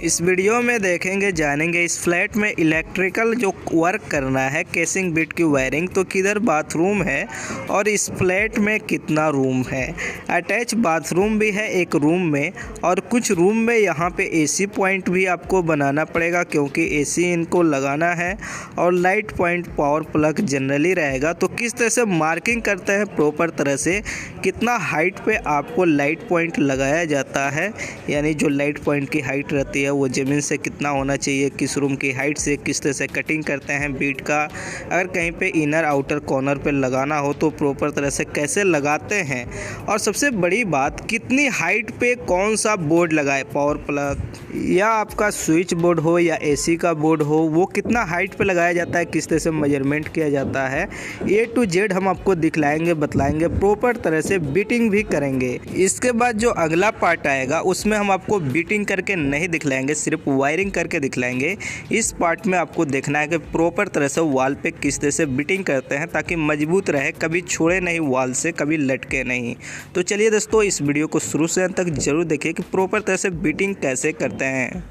इस वीडियो में देखेंगे जानेंगे इस फ्लैट में इलेक्ट्रिकल जो वर्क करना है, केसिंग बिट की वायरिंग, तो किधर बाथरूम है और इस फ्लैट में कितना रूम है। अटैच बाथरूम भी है एक रूम में, और कुछ रूम में यहाँ पे एसी पॉइंट भी आपको बनाना पड़ेगा क्योंकि एसी इनको लगाना है, और light point power plug generally रहेगा। तो किस तरह से मार्किंग करते हैं प्रॉपर तरह से, कितना हाइट पे आपको लाइट पॉइंट लगाया जाता है, यानी जो लाइट पॉइंट की हाइट रहती है वो ज़मीन से कितना होना चाहिए, किस रूम की हाइट से किस तरह से कटिंग करते हैं बीट का। अगर कहीं पे इनर आउटर कॉर्नर पे लगाना हो तो प्रॉपर तरह से कैसे लगाते हैं, और सबसे बड़ी बात कितनी हाइट पे कौन सा बोर्ड लगाए, पावर प्लग या आपका स्विच बोर्ड हो या एसी का बोर्ड हो, वो कितना हाइट पे लगाया जाता है, किस तरह से मेजरमेंट किया जाता है, A to Z हम आपको दिखलाएंगे, बतलाएंगे, प्रॉपर तरह से बीटिंग भी करेंगे। इसके बाद जो अगला पार्ट आएगा उसमें हम आपको बीटिंग करके नहीं दिखलाएंगे, सिर्फ वायरिंग करके दिखलाएंगे। इस पार्ट में आपको देखना है कि प्रॉपर तरह से वॉल पे किस तरह से बीटिंग करते हैं ताकि मजबूत रहे, कभी छोड़े नहीं वॉल से, कभी लटके नहीं। तो चलिए दोस्तों, इस वीडियो को शुरू से अंत तक जरूर देखिए कि प्रॉपर तरह से बीटिंग कैसे करते हैं।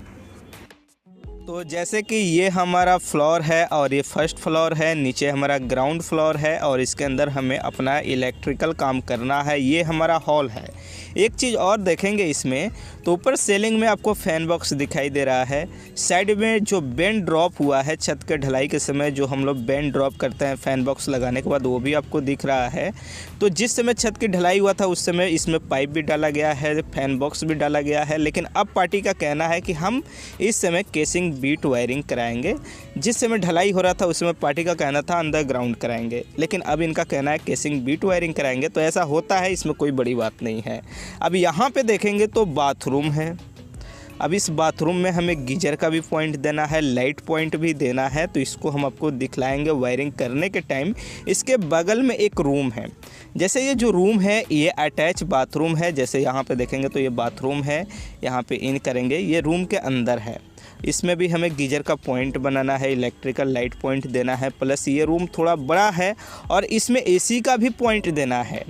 तो जैसे कि ये हमारा फ्लोर है और ये फर्स्ट फ्लोर है, नीचे हमारा ग्राउंड फ्लोर है और इसके अंदर हमें अपना इलेक्ट्रिकल काम करना है। ये हमारा हॉल है। एक चीज़ और देखेंगे इसमें, तो ऊपर सीलिंग में आपको फैन बॉक्स दिखाई दे रहा है। साइड में जो बेंड ड्रॉप हुआ है छत के ढलाई के समय, जो हम लोग बेंड ड्रॉप करते हैं फैन बॉक्स लगाने के बाद, वो भी आपको दिख रहा है। तो जिस समय छत की ढलाई हुआ था उस समय इसमें पाइप भी डाला गया है, फैन बॉक्स भी डाला गया है। लेकिन अब पार्टी का कहना है कि हम इस समय केसिंग बीट वायरिंग कराएंगे। जिस समय ढलाई हो रहा था उस समय पार्टी का कहना था अंडरग्राउंड कराएंगे, लेकिन अब इनका कहना है केसिंग बीट वायरिंग कराएंगे। तो ऐसा होता है, इसमें कोई बड़ी बात नहीं है। अब यहाँ पे देखेंगे तो बाथरूम है। अब इस बाथरूम में हमें गीजर का भी पॉइंट देना है, लाइट पॉइंट भी देना है, तो इसको हम आपको दिखलाएंगे वायरिंग करने के टाइम। इसके बगल में एक रूम है। जैसे ये जो रूम है ये अटैच बाथरूम है। जैसे यहाँ पे देखेंगे तो ये बाथरूम है, यहाँ पे इन करेंगे, ये रूम के अंदर है। इसमें भी हमें गीजर का पॉइंट बनाना है, इलेक्ट्रिकल लाइट पॉइंट देना है, प्लस ये रूम थोड़ा बड़ा है और इसमें एसी का भी पॉइंट देना है।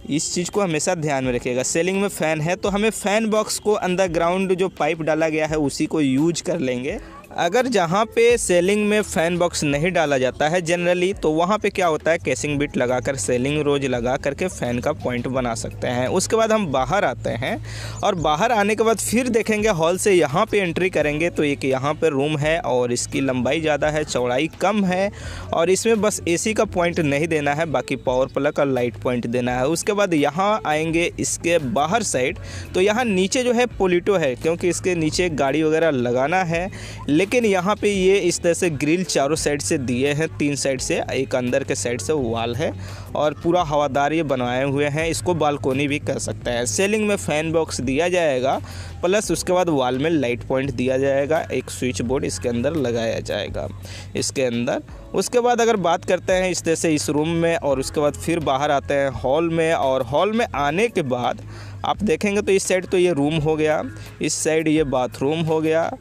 इस चीज़ को हमेशा ध्यान में रखिएगा। सीलिंग में फ़ैन है तो हमें फ़ैन बॉक्स को अंडरग्राउंड जो पाइप डाला गया है उसी को यूज कर लेंगे। अगर जहाँ पे सेलिंग में फ़ैन बॉक्स नहीं डाला जाता है जनरली, तो वहाँ पे क्या होता है, केसिंग बिट लगाकर सेलिंग रोज लगा करके फ़ैन का पॉइंट बना सकते हैं। उसके बाद हम बाहर आते हैं और बाहर आने के बाद फिर देखेंगे हॉल से यहाँ पे एंट्री करेंगे तो एक यहाँ पे रूम है और इसकी लंबाई ज़्यादा है, चौड़ाई कम है, और इसमें बस एसी का पॉइंट नहीं देना है, बाकी पावर प्लग और लाइट पॉइंट देना है। उसके बाद यहाँ आएंगे इसके बाहर साइड, तो यहाँ नीचे जो है पोलिटो है क्योंकि इसके नीचे गाड़ी वगैरह लगाना है। लेकिन यहाँ पे ये इस तरह से ग्रिल चारों साइड से दिए हैं, 3 साइड से, एक अंदर के साइड से वॉल है और पूरा हवादार ये बनवाए हुए हैं। इसको बालकोनी भी कह सकते हैं। सीलिंग में फ़ैन बॉक्स दिया जाएगा, प्लस उसके बाद वॉल में लाइट पॉइंट दिया जाएगा, एक स्विच बोर्ड इसके अंदर लगाया जाएगा इसके अंदर। उसके बाद अगर बात करते हैं इस तरह से इस रूम में, और उसके बाद फिर बाहर आते हैं हॉल में, और हॉल में आने के बाद आप देखेंगे तो इस साइड तो ये रूम हो गया, इस साइड ये बाथरूम हो गया,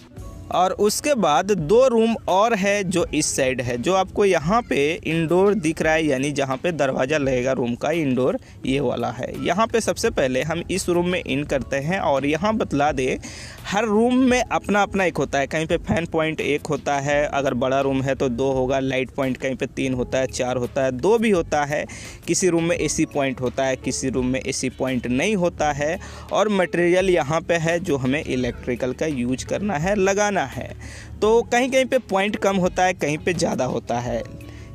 और उसके बाद 2 रूम और है जो इस साइड है, जो आपको यहाँ पे इंडोर दिख रहा है, यानी जहाँ पे दरवाज़ा लगेगा रूम का इंडोर, ये वाला है। यहाँ पे सबसे पहले हम इस रूम में इन करते हैं, और यहाँ बतला दे हर रूम में अपना अपना एक होता है। कहीं पे फैन पॉइंट 1 होता है, अगर बड़ा रूम है तो 2 होगा, लाइट पॉइंट कहीं पे 3 होता है, 4 होता है, 2 भी होता है। किसी रूम में एसी पॉइंट होता है, किसी रूम में एसी पॉइंट नहीं होता है, और मटेरियल यहाँ पे है जो हमें इलेक्ट्रिकल का यूज करना है, लगाना है। तो कहीं कहीं पे पॉइंट कम होता है, कहीं पे ज़्यादा होता है।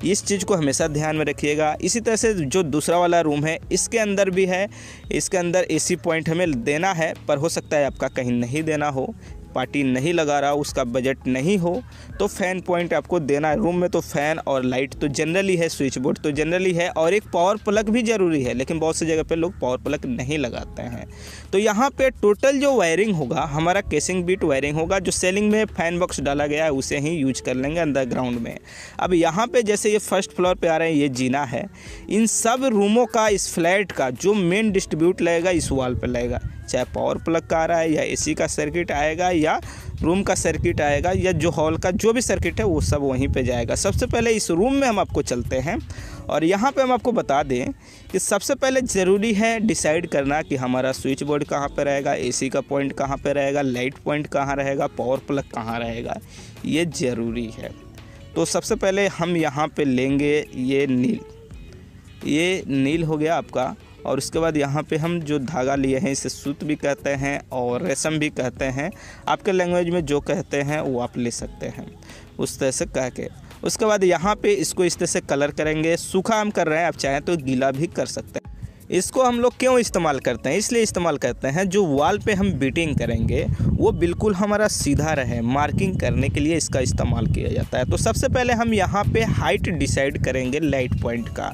इस चीज़ को हमेशा ध्यान में रखिएगा। इसी तरह से जो दूसरा वाला रूम है इसके अंदर भी है, इसके अंदर एसी पॉइंट हमें देना है, पर हो सकता है आपका कहीं नहीं देना हो, पार्टी नहीं लगा रहा, उसका बजट नहीं हो, तो फ़ैन पॉइंट आपको देना है। रूम में तो फ़ैन और लाइट तो जनरली है, स्विच बोर्ड तो जनरली है, और एक पावर प्लग भी ज़रूरी है, लेकिन बहुत सी जगह पे लोग पावर प्लग नहीं लगाते हैं। तो यहाँ पे टोटल जो वायरिंग होगा हमारा केसिंग बीट वायरिंग होगा। जो सेलिंग में फ़ैन बॉक्स डाला गया है उसे ही यूज कर लेंगे अंडरग्राउंड में। अब यहाँ पे जैसे ये फर्स्ट फ्लोर पे आ रहे हैं, ये जीना है, इन सब रूमों का, इस फ्लैट का जो मेन डिस्ट्रीब्यूट लगेगा इस वॉल पर लगेगा, चाहे पावर प्लग का आ रहा है या एसी का सर्किट आएगा या रूम का सर्किट आएगा या जो हॉल का जो भी सर्किट है वो सब वहीं पे जाएगा। सबसे पहले इस रूम में हम आपको चलते हैं और यहाँ पे हम आपको बता दें कि सबसे पहले ज़रूरी है डिसाइड करना कि हमारा स्विच बोर्ड कहाँ पे रहेगा, एसी का पॉइंट कहाँ पे रहेगा, लाइट पॉइंट कहाँ रहेगा, पावर प्लग कहाँ रहेगा, ये ज़रूरी है। तो सबसे पहले हम यहाँ पे लेंगे ये नील हो गया आपका, और उसके बाद यहाँ पे हम जो धागा लिए हैं इसे सूत भी कहते हैं और रेशम भी कहते हैं, आपके लैंग्वेज में जो कहते हैं वो आप ले सकते हैं उस तरह से कह के। उसके बाद यहाँ पे इसको इस तरह से कलर करेंगे, सूखा हम कर रहे हैं, आप चाहें तो गीला भी कर सकते हैं। इसको हम लोग क्यों इस्तेमाल करते हैं, इसलिए इस्तेमाल करते हैं जो वॉल पे हम बीटिंग करेंगे वो बिल्कुल हमारा सीधा रहे, मार्किंग करने के लिए इसका इस्तेमाल किया जाता है। तो सबसे पहले हम यहाँ पे हाइट डिसाइड करेंगे लाइट पॉइंट का।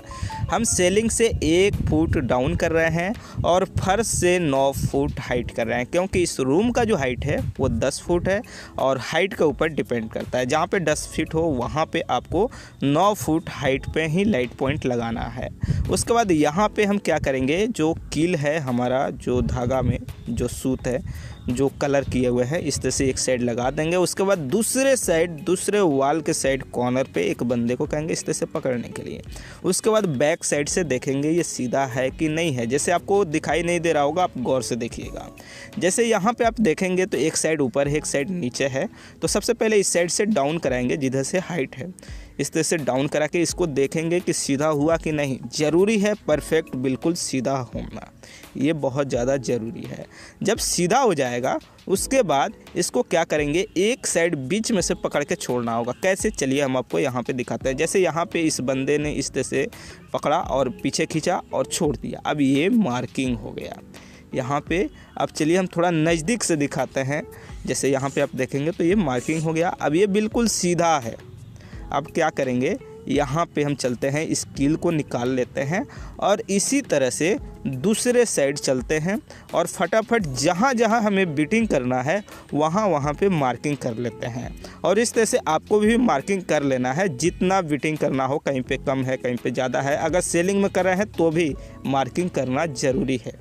हम सेलिंग से 1 फुट डाउन कर रहे हैं और फर्श से 9 फुट हाइट कर रहे हैं, क्योंकि इस रूम का जो हाइट है वो 10 फुट है और हाइट के ऊपर डिपेंड करता है। जहाँ पे 10 फीट हो वहाँ पे आपको 9 फुट हाइट पे ही लाइट पॉइंट लगाना है। उसके बाद यहाँ पे हम क्या करेंगे, जो कील है हमारा, जो धागा में जो सूत है जो कलर किए हुए हैं, इस तरह से एक साइड लगा देंगे। उसके बाद दूसरे साइड, दूसरे वॉल के साइड कॉर्नर पे एक बंदे को कहेंगे इस तरह से पकड़ने के लिए। उसके बाद बैक साइड से देखेंगे ये सीधा है कि नहीं है। जैसे आपको दिखाई नहीं दे रहा होगा, आप गौर से देखिएगा। जैसे यहाँ पे आप देखेंगे तो एक साइड ऊपर है, एक साइड नीचे है। तो सबसे पहले इस साइड से डाउन कराएंगे जिधर से हाइट है, इस तरह से डाउन करा के इसको देखेंगे कि सीधा हुआ कि नहीं। ज़रूरी है परफेक्ट बिल्कुल सीधा होना, ये बहुत ज़्यादा ज़रूरी है। जब सीधा हो जाएगा उसके बाद इसको क्या करेंगे, एक साइड बीच में से पकड़ के छोड़ना होगा। कैसे, चलिए हम आपको यहाँ पे दिखाते हैं। जैसे यहाँ पे इस बंदे ने इस तरह से पकड़ा और पीछे खींचा और छोड़ दिया, अब ये मार्किंग हो गया यहाँ पे। अब चलिए हम थोड़ा नज़दीक से दिखाते हैं। जैसे यहाँ पे आप देखेंगे तो ये मार्किंग हो गया, अब ये बिल्कुल सीधा है। अब क्या करेंगे, यहाँ पे हम चलते हैं, इस कील को निकाल लेते हैं और इसी तरह से दूसरे साइड चलते हैं और फटाफट जहाँ जहाँ हमें बीटिंग करना है वहाँ पे मार्किंग कर लेते हैं। और इस तरह से आपको भी मार्किंग कर लेना है, जितना बीटिंग करना हो, कहीं पे कम है कहीं पे ज़्यादा है। अगर सेलिंग में कर रहे हैं तो भी मार्किंग करना ज़रूरी है।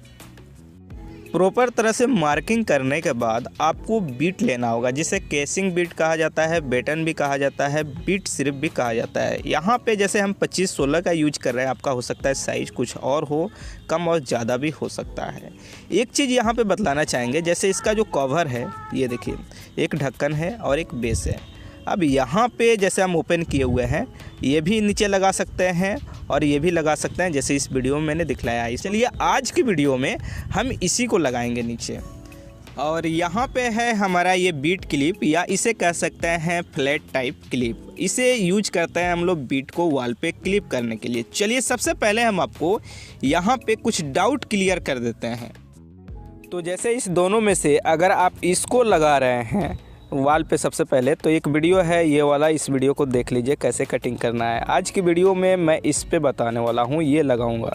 प्रॉपर तरह से मार्किंग करने के बाद आपको बीट लेना होगा, जिसे केसिंग बीट कहा जाता है, बेटन भी कहा जाता है, बीट सिर्फ भी कहा जाता है। यहाँ पे जैसे हम 25-16 का यूज कर रहे हैं, आपका हो सकता है साइज कुछ और हो, कम और ज़्यादा भी हो सकता है। एक चीज़ यहाँ पे बतलाना चाहेंगे, जैसे इसका जो कवर है ये देखिए, एक ढक्कन है और एक बेस है। अब यहाँ पे जैसे हम ओपन किए हुए हैं, ये भी नीचे लगा सकते हैं और ये भी लगा सकते हैं, जैसे इस वीडियो में मैंने दिखलाया है। इसलिए आज की वीडियो में हम इसी को लगाएंगे नीचे। और यहाँ पे है हमारा ये बीट क्लिप, या इसे कह सकते हैं फ्लैट टाइप क्लिप। इसे यूज करते हैं हम लोग बीट को वॉल पे क्लिप करने के लिए। चलिए सबसे पहले हम आपको यहाँ पे कुछ डाउट क्लियर कर देते हैं। तो जैसे इस दोनों में से अगर आप इसको लगा रहे हैं वॉल पे, सबसे पहले तो एक वीडियो है ये वाला, इस वीडियो को देख लीजिए कैसे कटिंग करना है। आज की वीडियो में मैं इस पे बताने वाला हूँ, ये लगाऊंगा।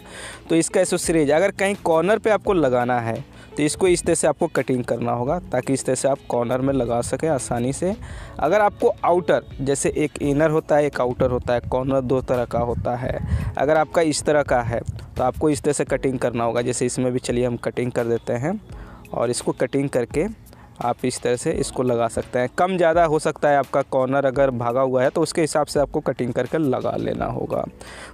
तो इसका एसोसीरीज अगर कहीं कॉर्नर पे आपको लगाना है तो इसको इस तरह से आपको कटिंग करना होगा, ताकि इस तरह से आप कॉर्नर में लगा सकें आसानी से। अगर आपको आउटर, जैसे एक इनर होता है एक आउटर होता है, कॉर्नर 2 तरह का होता है। अगर आपका इस तरह का है तो आपको इस तरह से कटिंग करना होगा। जैसे इसमें भी चलिए हम कटिंग कर देते हैं और इसको कटिंग करके आप इस तरह से इसको लगा सकते हैं। कम ज़्यादा हो सकता है, आपका कॉर्नर अगर भागा हुआ है तो उसके हिसाब से आपको कटिंग करके लगा लेना होगा।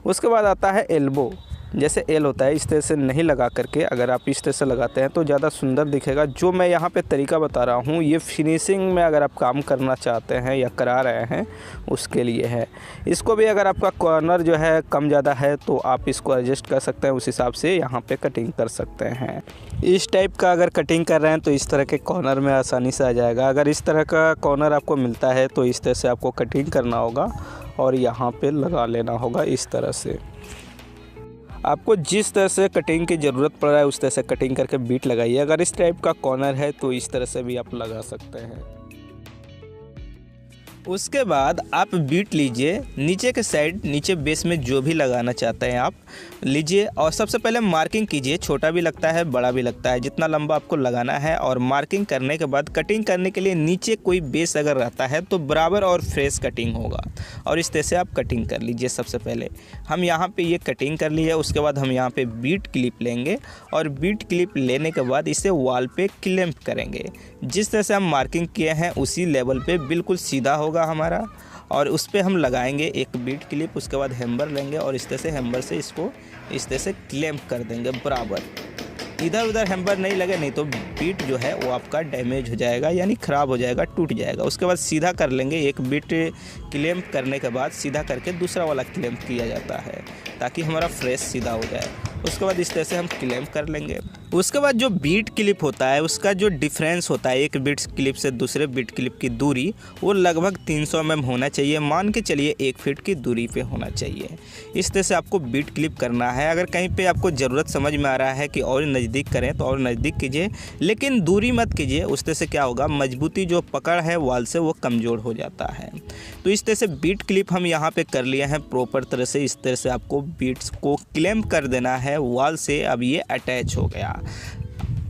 उसके बाद आता है एल्बो, जैसे एल होता है, इस तरह से नहीं लगा करके अगर आप इस तरह से लगाते हैं तो ज़्यादा सुंदर दिखेगा। जो मैं यहाँ पे तरीका बता रहा हूँ ये फिनिशिंग में अगर आप काम करना चाहते हैं या करा रहे हैं उसके लिए है। इसको भी अगर आपका कॉर्नर जो है कम ज़्यादा है तो आप इसको एडजस्ट कर सकते हैं, उस हिसाब से यहाँ पे कटिंग कर सकते हैं। इस टाइप का अगर कटिंग कर रहे हैं तो इस तरह के कॉर्नर में आसानी से आ जाएगा। अगर इस तरह का कॉर्नर आपको मिलता है तो इस तरह से आपको कटिंग करना होगा और यहाँ पे लगा लेना होगा इस तरह से। आपको जिस तरह से कटिंग की ज़रूरत पड़ रहा है उस तरह से कटिंग करके बीट लगाइए। अगर इस टाइप का कॉर्नर है तो इस तरह से भी आप लगा सकते हैं। उसके बाद आप बीट लीजिए, नीचे के साइड, नीचे बेस में जो भी लगाना चाहते हैं आप लीजिए और सबसे पहले मार्किंग कीजिए। छोटा भी लगता है, बड़ा भी लगता है, जितना लंबा आपको लगाना है। और मार्किंग करने के बाद कटिंग करने के लिए नीचे कोई बेस अगर रहता है तो बराबर और फ्रेश कटिंग होगा और इस तरह से आप कटिंग कर लीजिए। सबसे पहले हम यहाँ पे ये कटिंग कर लिए, उसके बाद हम यहाँ पे बीट क्लिप लेंगे और बीट क्लिप लेने के बाद इसे वॉल पे क्लैंप करेंगे। जिस तरह से हम मार्किंग किए हैं उसी लेवल पे बिल्कुल सीधा होगा हमारा और उस पर हम लगाएंगे एक बीट क्लिप। उसके बाद हैम्बर लेंगे और इस तरह से हैम्बर से इसको इस तरह से क्लैंप कर देंगे बराबर। इधर उधर हैम्बर नहीं लगे, नहीं तो बीट जो है वो आपका डैमेज हो जाएगा, यानी ख़राब हो जाएगा, टूट जाएगा। उसके बाद सीधा कर लेंगे। एक बीट क्लैंप करने के बाद सीधा करके दूसरा वाला क्लैंप किया जाता है ताकि हमारा फ्रेश सीधा हो जाए। उसके बाद इस तरह से हम क्लैंप कर लेंगे। उसके बाद जो बीट क्लिप होता है उसका जो डिफरेंस होता है एक बीट क्लिप से दूसरे बीट क्लिप की दूरी, वो लगभग 300 mm होना चाहिए। मान के चलिए 1 फीट की दूरी पे होना चाहिए। इस तरह से आपको बीट क्लिप करना है। अगर कहीं पे आपको ज़रूरत समझ में आ रहा है कि और नज़दीक करें तो और नज़दीक कीजिए, लेकिन दूरी मत कीजिए। उस तरह से क्या होगा, मजबूती जो पकड़ है वॉल से वो कमज़ोर हो जाता है। तो इस तरह से बीट क्लिप हम यहाँ पर कर लिए हैं प्रॉपर तरह से। इस तरह से आपको बीट्स को क्लैंप कर देना है वॉल से। अब ये अटैच हो गया,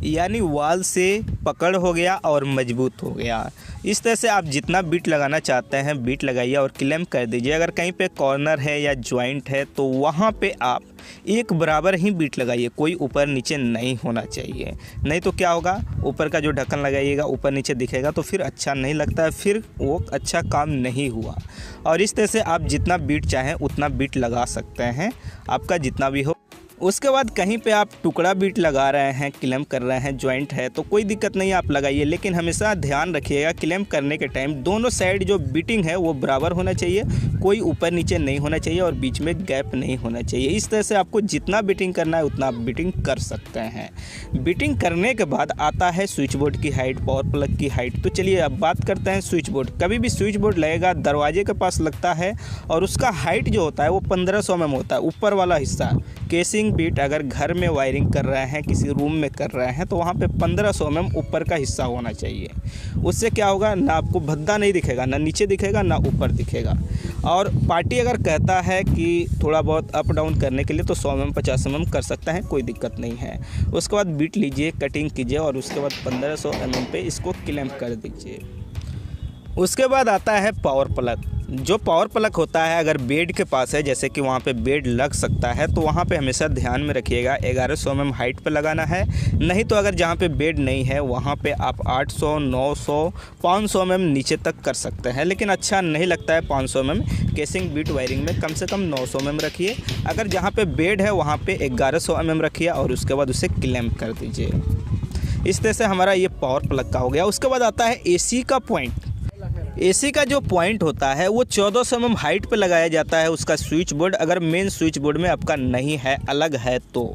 यानी वॉल से पकड़ हो गया और मजबूत हो गया। इस तरह से आप जितना बीट लगाना चाहते हैं बीट लगाइए और क्लैंप कर दीजिए। अगर कहीं पे कॉर्नर है या जॉइंट है तो वहाँ पे आप एक बराबर ही बीट लगाइए, कोई ऊपर नीचे नहीं होना चाहिए। नहीं तो क्या होगा, ऊपर का जो ढक्कन लगाइएगा ऊपर नीचे दिखेगा तो फिर अच्छा नहीं लगता है, फिर वो अच्छा काम नहीं हुआ। और इस तरह से आप जितना बीट चाहें उतना बीट लगा सकते हैं, आपका जितना भी हो। उसके बाद कहीं पे आप टुकड़ा बीट लगा रहे हैं, क्लैंप कर रहे हैं, जॉइंट है तो कोई दिक्कत नहीं, आप लगाइए। लेकिन हमेशा ध्यान रखिएगा क्लैंप करने के टाइम दोनों साइड जो बीटिंग है वो बराबर होना चाहिए, कोई ऊपर नीचे नहीं होना चाहिए और बीच में गैप नहीं होना चाहिए। इस तरह से आपको जितना बीटिंग करना है उतना आप बीटिंग कर सकते हैं। बीटिंग करने के बाद आता है स्विच बोर्ड की हाइट, पावर प्लग की हाइट। तो चलिए अब बात करते हैं स्विच बोर्ड। कभी भी स्विच बोर्ड लगेगा दरवाजे के पास लगता है और उसका हाइट जो होता है वो 1500 mm होता है, ऊपर वाला हिस्सा। केसिंग बीट अगर घर में वायरिंग कर रहे हैं, किसी रूम में कर रहे हैं तो वहाँ पे 1500 mm ऊपर का हिस्सा होना चाहिए। उससे क्या होगा, ना आपको भद्दा नहीं दिखेगा, ना नीचे दिखेगा, ना ऊपर दिखेगा। और पार्टी अगर कहता है कि थोड़ा बहुत अप डाउन करने के लिए तो 100 mm 50 mm कर सकते हैं, कोई दिक्कत नहीं है। उसके बाद बीट लीजिए, कटिंग कीजिए और उसके बाद 1500 mm पे इसको क्लैंप कर दीजिए। उसके बाद आता है पावर प्लग। जो पावर प्लग होता है अगर बेड के पास है, जैसे कि वहाँ पे बेड लग सकता है, तो वहाँ पे हमेशा ध्यान में रखिएगा 1100 mm हाइट पे लगाना है। नहीं तो अगर जहाँ पे बेड नहीं है वहाँ पे आप 800, 900, 500 mm नीचे तक कर सकते हैं, लेकिन अच्छा नहीं लगता है 500 mm। केसिंग बीट वायरिंग में कम से कम 900 mm रखिए। अगर जहाँ पे बेड है वहाँ पे 1100 mm रखिए और उसके बाद उसे क्लैंप कर दीजिए। इस तरह से हमारा ये पावर प्लग का हो गया। उसके बाद आता है एसी का पॉइंट। एसी का जो पॉइंट होता है वो 1400 mm हाइट पे लगाया जाता है उसका स्विच बोर्ड, अगर मेन स्विच बोर्ड में आपका नहीं है, अलग है तो।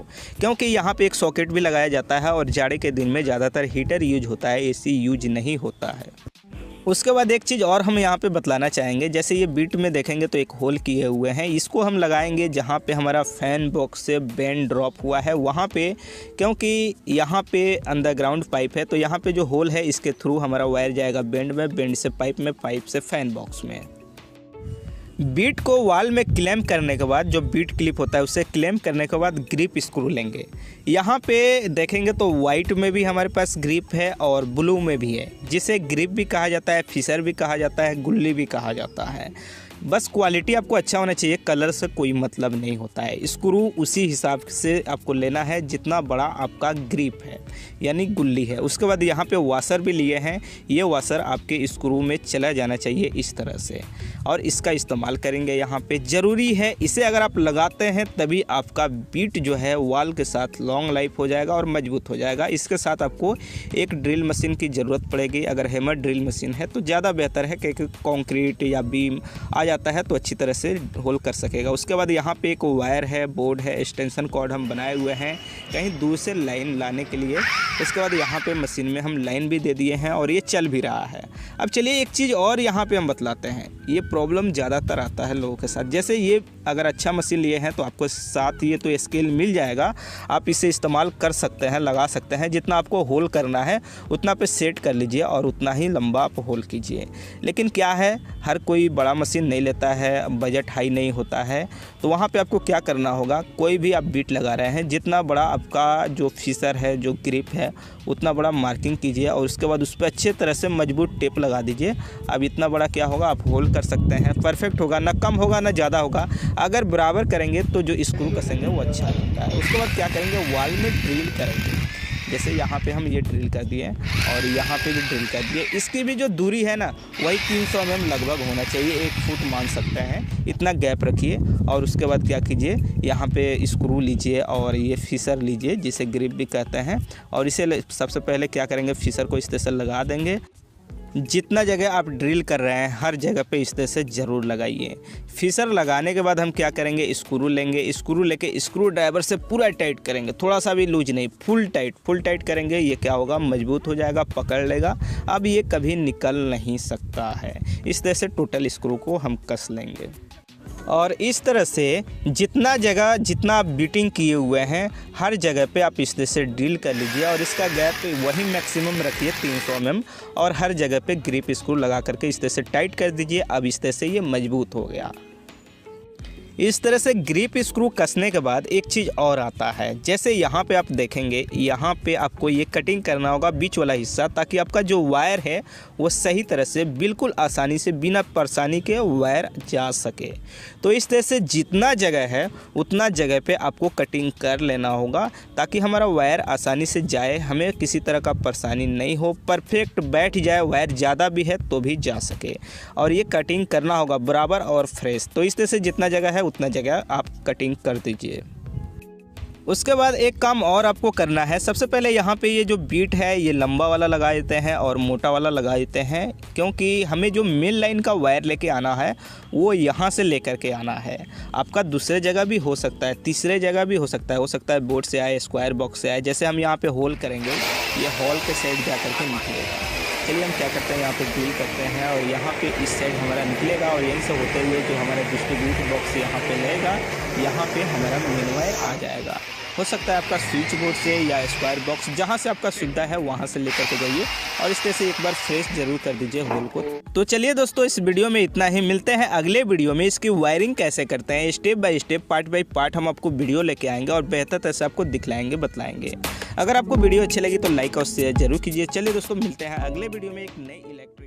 क्योंकि यहाँ पे एक सॉकेट भी लगाया जाता है और जाड़े के दिन में ज़्यादातर हीटर यूज होता है, एसी यूज नहीं होता है। उसके बाद एक चीज़ और हम यहाँ पे बतलाना चाहेंगे, जैसे ये बीट में देखेंगे तो एक होल किए हुए हैं, इसको हम लगाएंगे जहाँ पे हमारा फैन बॉक्स से बेंड ड्रॉप हुआ है वहाँ पे। क्योंकि यहाँ पे अंडरग्राउंड पाइप है तो यहाँ पे जो होल है इसके थ्रू हमारा वायर जाएगा बेंड में, बेंड से पाइप में, पाइप से फैन बॉक्स में। बीट को वॉल में क्लैंप करने के बाद जो बीट क्लिप होता है उससे क्लैंप करने के बाद ग्रिप स्क्रू लेंगे। यहाँ पे देखेंगे तो वाइट में भी हमारे पास ग्रिप है और ब्लू में भी है, जिसे ग्रिप भी कहा जाता है, फिशर भी कहा जाता है, गुल्ली भी कहा जाता है। बस क्वालिटी आपको अच्छा होना चाहिए, कलर से कोई मतलब नहीं होता है। स्क्रू उसी हिसाब से आपको लेना है जितना बड़ा आपका ग्रिप है, यानी गुल्ली है। उसके बाद यहाँ पे वाशर भी लिए हैं, ये वाशर आपके स्क्रू में चला जाना चाहिए इस तरह से, और इसका इस्तेमाल करेंगे यहाँ पे। ज़रूरी है, इसे अगर आप लगाते हैं तभी आपका बीट जो है वॉल के साथ लॉन्ग लाइफ हो जाएगा और मजबूत हो जाएगा। इसके साथ आपको एक ड्रिल मशीन की ज़रूरत पड़ेगी। अगर हैमर ड्रिल मशीन है तो ज़्यादा बेहतर है, क्योंकि कंक्रीट या बीम आ जाता है तो अच्छी तरह से होल कर सकेगा। उसके बाद यहाँ पे एक वायर है, बोर्ड है, एक्सटेंशन कॉर्ड हम बनाए हुए हैं कहीं दूर से लाइन लाने के लिए। उसके बाद यहाँ पे मशीन में हम लाइन भी दे दिए हैं और ये चल भी रहा है। अब चलिए एक चीज़ और यहाँ पे हम बतलाते हैं, ये प्रॉब्लम ज़्यादातर आता है लोगों के साथ। जैसे ये अगर अच्छा मशीन लिए हैं तो आपको साथ ये तो स्केल मिल जाएगा, आप इसे इस्तेमाल कर सकते हैं, लगा सकते हैं। जितना आपको होल करना है उतना पे सेट कर लीजिए और उतना ही लंबा आप होल कीजिए। लेकिन क्या है, हर कोई बड़ा मशीन नहीं लेता है, बजट हाई नहीं होता है, तो वहाँ पे आपको क्या करना होगा, कोई भी आप बीट लगा रहे हैं, जितना बड़ा आपका जो फिशर है, जो ग्रिप है, उतना बड़ा मार्किंग कीजिए और उसके बाद उस पर अच्छे तरह से मजबूत टेप लगा दीजिए। अब इतना बड़ा क्या होगा, आप होल कर सकते हैं, परफेक्ट होगा, ना कम होगा ना ज़्यादा होगा। अगर बराबर करेंगे तो जो स्क्रू कसेंगे वो अच्छा लगता है। उसके बाद क्या करेंगे, वॉल में ड्रिल करेंगे। जैसे यहाँ पे हम ये ड्रिल कर दिए और यहाँ पे भी ड्रिल कर दिए। इसकी भी जो दूरी है ना, वही 300 mm लगभग होना चाहिए, 1 फुट मान सकते हैं, इतना गैप रखिए। और उसके बाद क्या कीजिए, यहाँ पे स्क्रू लीजिए और ये फिशर लीजिए, जिसे ग्रिप भी कहते हैं। और इसे सबसे पहले क्या करेंगे, फिशर को इस तरह से लगा देंगे। जितना जगह आप ड्रिल कर रहे हैं हर जगह पे इस तरह से ज़रूर लगाइए। फिशर लगाने के बाद हम क्या करेंगे, स्क्रू लेंगे, स्क्रू लेके स्क्रू ड्राइवर से पूरा टाइट करेंगे, थोड़ा सा भी लूज नहीं, फुल टाइट करेंगे। ये क्या होगा, मजबूत हो जाएगा, पकड़ लेगा, अब ये कभी निकल नहीं सकता है। इस तरह से टोटल स्क्रू को हम कस लेंगे और इस तरह से जितना जगह जितना आप बीटिंग किए हुए हैं हर जगह पे आप इस तरह से ड्रिल कर लीजिए और इसका गैप वही मैक्सिमम रखिए 300 mm और हर जगह पे ग्रिप स्क्रू लगा करके इस तरह से टाइट कर दीजिए। अब इस तरह से ये मजबूत हो गया। इस तरह से ग्रिप स्क्रू कसने के बाद एक चीज़ और आता है, जैसे यहाँ पे आप देखेंगे, यहाँ पे आपको ये कटिंग करना होगा बीच वाला हिस्सा, ताकि आपका जो वायर है वो सही तरह से बिल्कुल आसानी से बिना परेशानी के वायर जा सके। तो इस तरह से जितना जगह है उतना जगह पे आपको कटिंग कर लेना होगा ताकि हमारा वायर आसानी से जाए, हमें किसी तरह का परेशानी नहीं हो, परफेक्ट बैठ जाए, वायर ज़्यादा भी है तो भी जा सके। और ये कटिंग करना होगा बराबर और फ्रेश। तो इस तरह से जितना जगह है उतना जगह आप कटिंग कर दीजिए। उसके बाद एक काम और आपको करना है, सबसे पहले यहाँ पे ये जो बीट है ये लंबा वाला लगा देते हैं और मोटा वाला लगा देते हैं, क्योंकि हमें जो मेन लाइन का वायर लेके आना है वो यहाँ से लेकर के आना है। आपका दूसरे जगह भी हो सकता है, तीसरे जगह भी हो सकता है बोर्ड से आए, स्क्वायर बॉक्स से आए। जैसे हम यहाँ पे होल करेंगे, ये हॉल के साइड जा कर के निकलेगा। चलिए हम क्या करते हैं, यहाँ पे ड्रिल करते हैं और यहाँ पे इस साइड हमारा निकलेगा और यहीं से होते हुए जो हमारा डिस्ट्रीब्यूटर बॉक्स यहाँ पे लेगा, यहाँ पे हमारा मेन वायर आ जाएगा। हो सकता है आपका स्विच बोर्ड से या स्क्वायर बॉक्स, जहाँ से आपका सुविधा है वहाँ से लेकर के जाइए और इस तरह से एक बार फ्रेश जरूर कर दीजिए होल को। तो चलिए दोस्तों, इस वीडियो में इतना ही। मिलते हैं अगले वीडियो में। इसकी वायरिंग कैसे करते हैं step by step, part by part हम आपको वीडियो लेके आएंगे और बेहतर तरह से आपको दिखलाएंगे, बतलाएंगे। अगर आपको वीडियो अच्छी लगी तो लाइक और शेयर जरूर कीजिए। चलिए दोस्तों, मिलते हैं अगले वीडियो में एक नई इलेक्ट्रिक